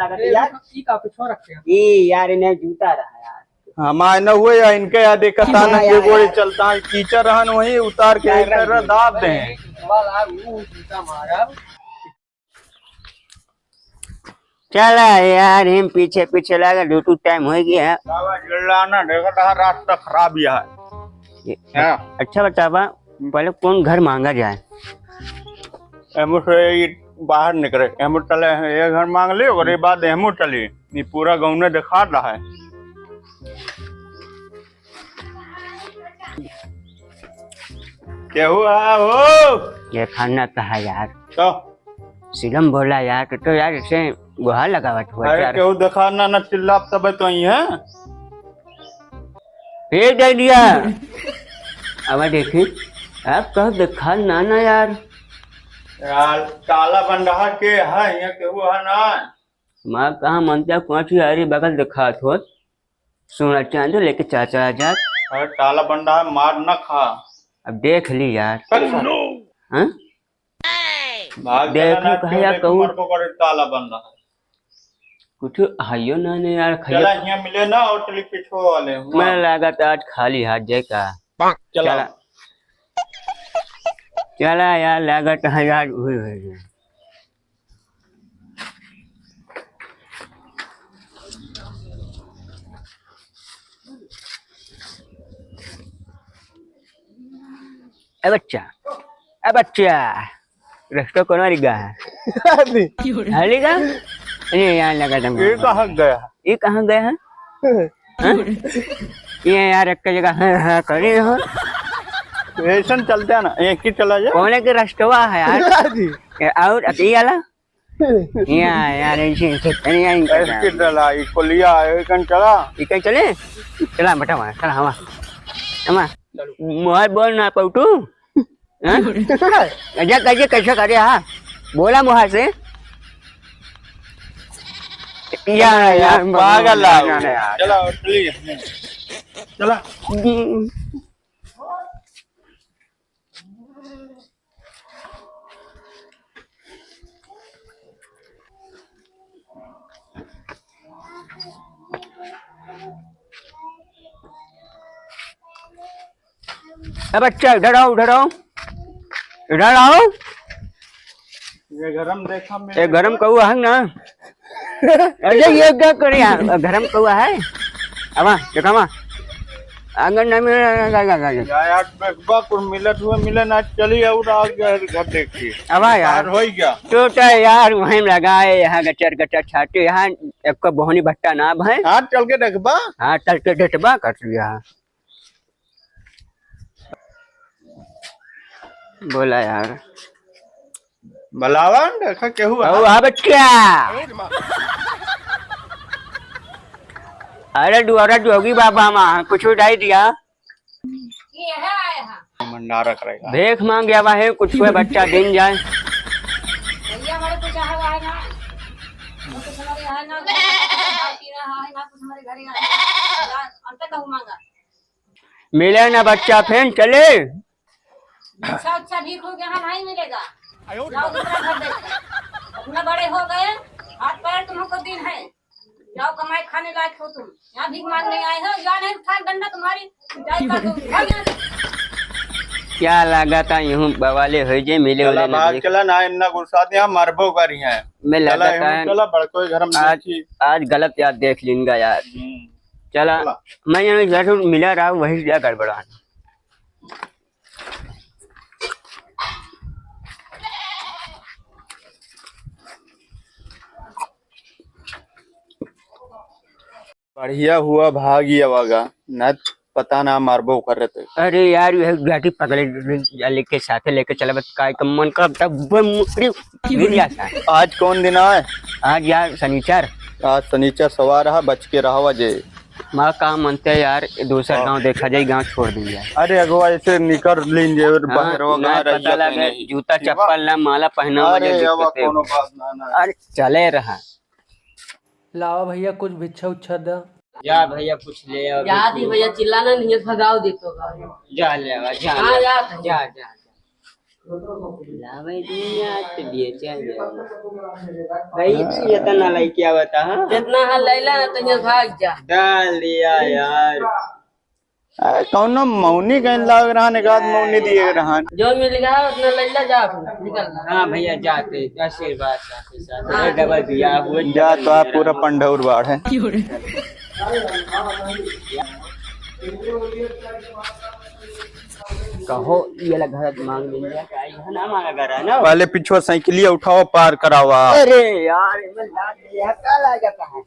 लागत है यार। ई का पिछो रखे ई यार इन्हें जूता रहा यार। हमारे न हुए या इनके या देखता न के गोड़े चलता है कीचड़ रहन वही उतार के एक तरह दाब दे चला यार हम पीछे पीछे लगा ड्यूटी टाइम हो गया है। ना देखा रास्ता खराब ही है। अच्छा बतावा पहले कौन घर मांगा जाए? एमो से बाहर निकले एमो चले ये घर मांग ले और ये बाद एमो चली ये पूरा गाँव ने दिखा रहा है। क्या हुआ हो? ये खाना कहा यार तो सिलम बोला यार तो यार इसे गुहार लगावट हुआ अरे यार। क्यों दिखाना न चिल्ला तब तो ही है। फेंक दे दिया। अब देखी आप कहो दिखा ना ना यार काला बंडा के है ये क्यों है ना माँ कहा मनता पहुंची अरे बगल दिखा थो सोना चांदी लेके चाचा आजाद। अरे काला बंडा है मार न खा। अब देख ली यार। हाँ भाग देखो कहा यार कहूँ काला बंडा है कुछ हाइयो ना ने यार चला खाइयो। यहाँ मिले ना होटल पिछो वाले मैं लगा था आज खाली हाथ जाए का। चला चला यार लागत हजार हुई हुई। ए बच्चा रेस्टो कौन लिखा है? लिखा ये यहाँ लगा था। ये कहाँ गया? ये कहाँ गया है? ये यार एक जगह हाँ करे हो ऐसा चलते है ना एक ही चला जाए कौन के रेस्टोवा है यार और अति वाला यार ऐसे ऐसे चला इसको लिया एक चला इकन चले चला बेटा वहाँ चला हवा हवा मोहर बोल ना पौटू अजय कैसे कैसे करे हाँ बोला मुहार से यार पागल चला चला बच्चा इधर आओ इधर आओ इधर आओ। ये गरम देखा मैं ये गरम कौआ है ना? अरे ये क्या करे यार गरम कौआ है? अब देखा मा आंगन में यार बेगबा को मिलत हुए मिले ना चली और आगे घर देखिए अब यार हो गया तो यार वहीं लगाए यहाँ गचर गचर छाटे यहाँ एक बोहनी भट्टा ना है। हाथ चल के देखबा हाँ चल के देखबा कर लिया बोला यार भलावन देखा केहू बच्चा। अरे दुआरा जोगी बाबा माँ कुछ उठाई दिया भंडारा करेगा भीख मांग गया है कुछ हुए बच्चा दिन जाए। मिले ना बच्चा फिर चले। अच्छा ठीक हो गया हाँ नहीं मिलेगा जाओ दूसरा घर देखो अपना बड़े हो गए हाथ पैर तुमको दिन है जाओ कमाई खाने लायक हो तुम यहाँ भीख मांगने आए हो या नहीं उठा डंडा तुम्हारी पिटाई कर दूं। क्या लगा था यूं बवाले हो जे मिले वाले चला बात चला ना इन्ना गुस्सा दिया मरबो करी है मैं लगा था चला बड़को घर में आज गलत याद देख लेंगा यार। चला मैं यहाँ जरूर मिला रहा वही जा गड़बड़ा। बढ़िया हुआ भाग ही आवागा न पता ना मारबो कर रहे थे। अरे यार यह गाड़ी पकड़े लेके साथे लेके चला बस काय का मन का तब गिर जाता है। आज कौन दिन है? आज यार शनिचर। आज शनिचर सवार रहा बच के रहा वजे माँ का मनते यार दूसरा गांव देखा जाए गांव छोड़ देंगे। अरे अगवा ऐसे निकल लेंगे पता लगे जूता चप्पल ना माला पहना अरे चले रहा। लावा भैया कुछ भिक्षा उच्छा दा जा भैया कुछ ले आओ। जा दी भैया चिल्लाना नहीं है भगाओ देखो जा ले जा हाँ जा जा जा लावे दुनिया ते बेचा भाई ये तना लाई क्या बता हां जितना हाल लैला ना तनिया भाग जा। डाल दिया यार। कौन मौनी कहीं लाग रहा निकात मौनी दिए रहा। जो मिल गया उतना लैला जा अपना निकल। हाँ भैया जाते आशीर्वाद साथ साथ डबल दिया हुआ जा तो आप पूरा पंडौर बाढ़ है। कहो ये लग घर मांग लिया क्या ये ना मांगा घर है ना। पहले पिछुआ साइकिलिया उठाओ पार करावा। अरे यार मैं लाद दिया कल आ जाता है।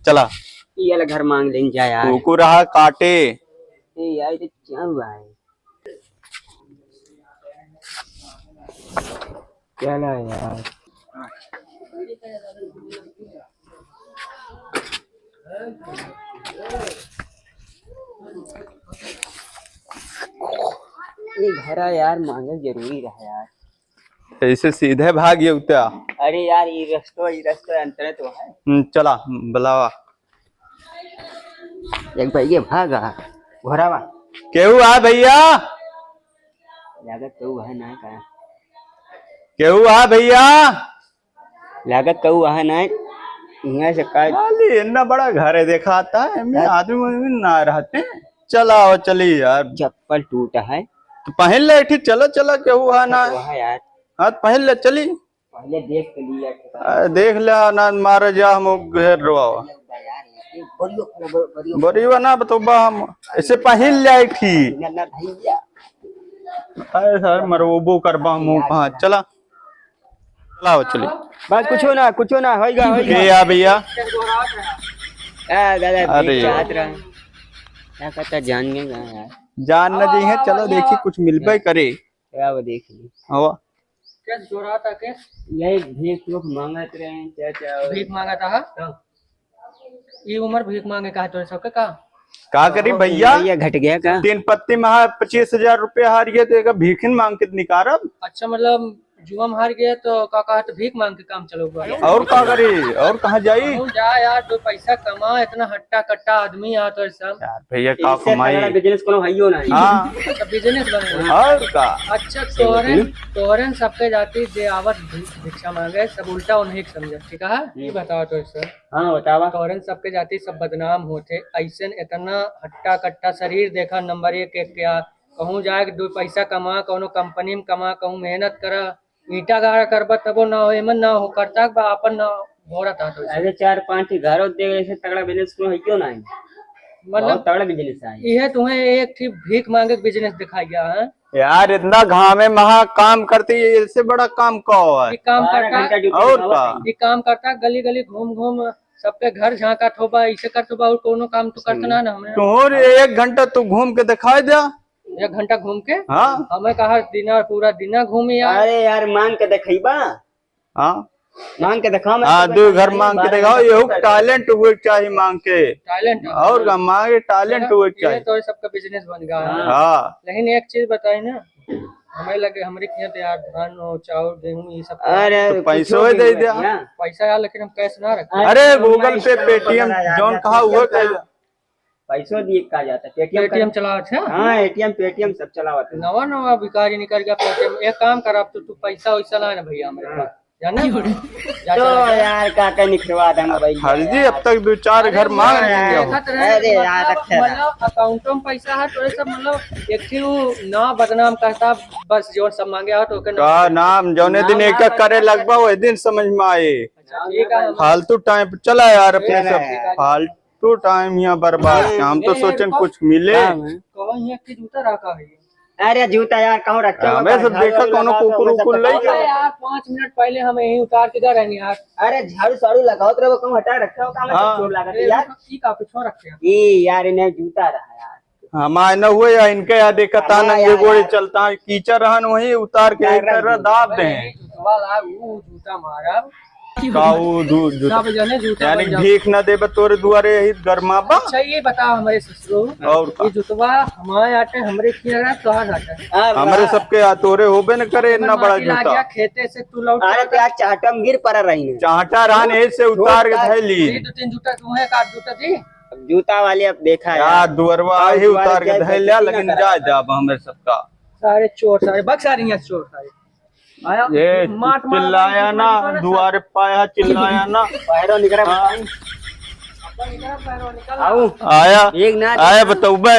चला ये लग घर मांग लें जा यार। को रहा काटे ए यार ये क्या हुआ है क्या ना यार। ये घर यार मांगल जरूरी रहा यार। ऐसे सीधे भाग ये उतना। अरे यार ये रास्ता अंतर तो है। चला बुलावा एक भाई ये भागा घोरावा केहू आ भैया लागत कहू है ना का केहू आ भैया लागत कहू है ना यहाँ से का खाली इतना बड़ा घर है देखा आता है मैं आदमी ना रहते। चला आओ चली यार। चप्पल टूटा है तो पहन ले ठीक चलो चलो केहू आ ना वहाँ यार। हाँ पहन ले चली पहले देख के लिया देख ले ना मारे जा हम घेर रवा बड़ी बना बतोबा हम ऐसे पहन ले थी। ना भैया अरे सर मरोबो करबा मुंह कहाँ चला चलाओ चली बस कुछ ना होएगा के आ भैया। दादा अरे चाहत रहा क्या कहता जान गए यार। जान न दी है चलो देखी कुछ मिलबे करे। क्या वो देख ली हवा कैसे जोड़ा था के यही भीख लोग मांगत रहे हैं चाचा भीख मांगा था। ये उम्र भीख मांगे का तो सबके का करी भैया ये घट गया का 3 पत्ती महा 25,000 रुपए हारिए तो एक भीखिन मांग के निकारब। अच्छा मतलब जुआ में हार गया तो काका तो भीख मांग के काम चलोगा। और का करी और कहाँ जाई तू जा यार दो पैसा कमा इतना हट्टा कट्टा आदमी यहाँ तो सब यार भैया का कमाई। बिजनेस कोनो हइयो ना हाँ बिजनेस बने। और का अच्छा तोरन सबके जाती जे आवत भिक्षा मांगे सब उल्टा उन्हें समझ ठीक है। ये बताओ तो सर हाँ बतावा तोरन सबके जाती सब बदनाम होते ऐसे इतना हट्टा कट्टा शरीर देखा नंबर 1 क्या कहूँ जाए दो पैसा कमा कौनो कंपनी में कमा कहूँ मेहनत करा ईटा गाड़ा करबा तबो ना हो एमन ना हो करता अपन ना भोरा था तो ऐसे 4-5 घरों दे ऐसे तगड़ा बिजनेस कोनो हइयो ना मतलब तगड़ा बिजनेस है ये तुम्हें एक ठीक भीख मांगे बिजनेस दिखाई गया है। यार इतना घामे महा काम करती है इससे बड़ा काम का है। ये काम करता और का ये काम करता गली गली घूम घूम सबके घर झांका थोबा ऐसे कर थोबा और कोनो काम तो करता ना हमें तोहर 1 घंटा तू घूम के दिखाई दे। 1 घंटा घूम के हाँ हमें कहा दिन पूरा दिन घूमी यार। अरे यार मांग के देखइबा हाँ मांग के दिखाओ हाँ 2 घर मांग के दिखाओ ये टैलेंट हुए चाहिए मांग के टैलेंट और का मांगे टैलेंट हुए ये चाहिए। तो सबका बिजनेस बन गया है। हाँ लेकिन एक चीज बताई ना हमें लगे हमारे यहाँ तो यार धान हो चावल गेहूँ ये सब अरे तो पैसों ही दे दिया। पैसा यार लेकिन हम कैश ना रखे। अरे गूगल पे पेटीएम जोन कहा हुआ पैसों दिए का जाता है पेटीएम चला अच्छा हाँ एटीएम पेटीएम सब चलावत है। नवा नवा भिखारी निकल गया पेटीएम। एक काम कर अब तो तू पैसा वैसा ला ना भैया हमारे पास जाना तो यार का निखरवा देंगे भाई हरजी अब तक 2-4 घर मांग रहे अरे यार मतलब अकाउंटों में पैसा है तो ये सब मतलब एक ही ना बदनाम करता बस जो सब मांगे हो तो का नाम जौने दिन एक करे लगभग वही दिन समझ में आए। ठीक है फालतू टाइम चला यार अपने सब फालतू टाइम यहाँ बर्बाद हम तो सोचें कुछ मिले। कहो ये की जूता रखा है। अरे जूता यार कहाँ रखे हो? हमें सब देखा कोनो कुकुर उकुर ले गया यार 5 मिनट पहले हम यहीं उतार के गए रहनी यार। अरे झाड़ू साड़ू लगाओ तो कहाँ हटा रखा हो? कहाँ चोर लागत है यार? की का पिछो रखे ये यार इन्हें जूता रहा यार हमारे न हुए या इनके या देखता नंगे गोड़े चलता है कीचड़ रहन वही उतार के एक तरह दाब दे जूता मारा जूता सब जने जूता यानी बन जाओ। भीख न देबे तोरे दुआरे यही गरमाबा। अच्छा ये बताओ हमारे ससुर और का? ये जुतवा हमारे आटे हमरे किया तोहर आटे हमारे सबके तोरे होबे न करे इतना बड़ा जूता खेते से तू लौट अरे तो यार चाहटम गिर पड़ रही है चाहटा रहन ऐसे उतार के धैली 2-3 जूता तुम्हें का जूता दी जूता वाले अब देखा यार दुअरवा ही उतार के धैल लिया लेकिन जा जाब हमें सबका सारे चोर सारे बग सारे यहाँ चोर सारे आया ये मार चिल्लाया ना दुआरे पाया चिल्लाया ना बाहर निकल निकल आओ आया एक ना आया बताऊ बे